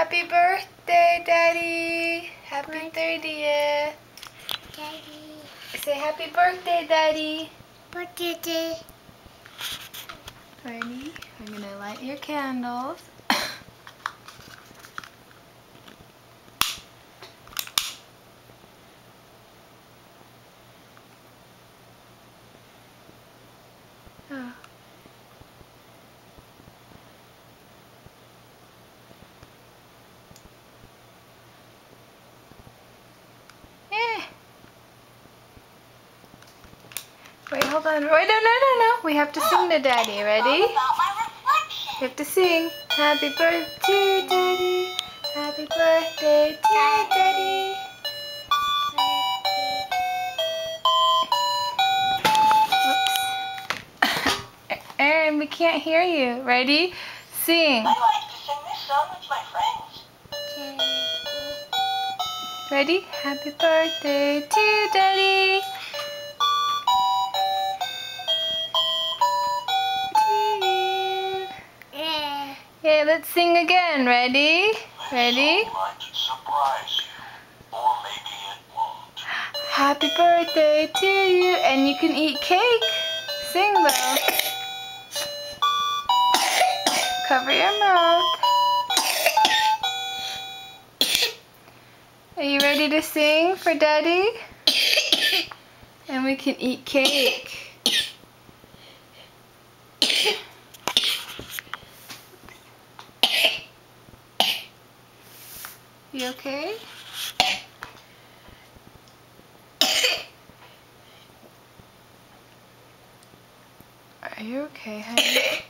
Happy birthday, Daddy. Happy 30th. Daddy. Say happy birthday, Daddy. Birthday. Ready? I'm going to light your candles. Oh. Wait, hold on. Wait, no. We have to sing to Daddy. Ready? We have to sing. Happy birthday, Daddy. Happy birthday to Daddy. Oops. Aaron, we can't hear you. Ready? Sing. I like to sing this song with my friends. Ready? Happy birthday to Daddy. Yeah, let's sing again. Ready? Ready? Might surprise you, or maybe it won't. Happy birthday to you. And you can eat cake. Sing though. Cover your mouth. Are you ready to sing for Daddy? And we can eat cake. You okay? Are you okay, honey?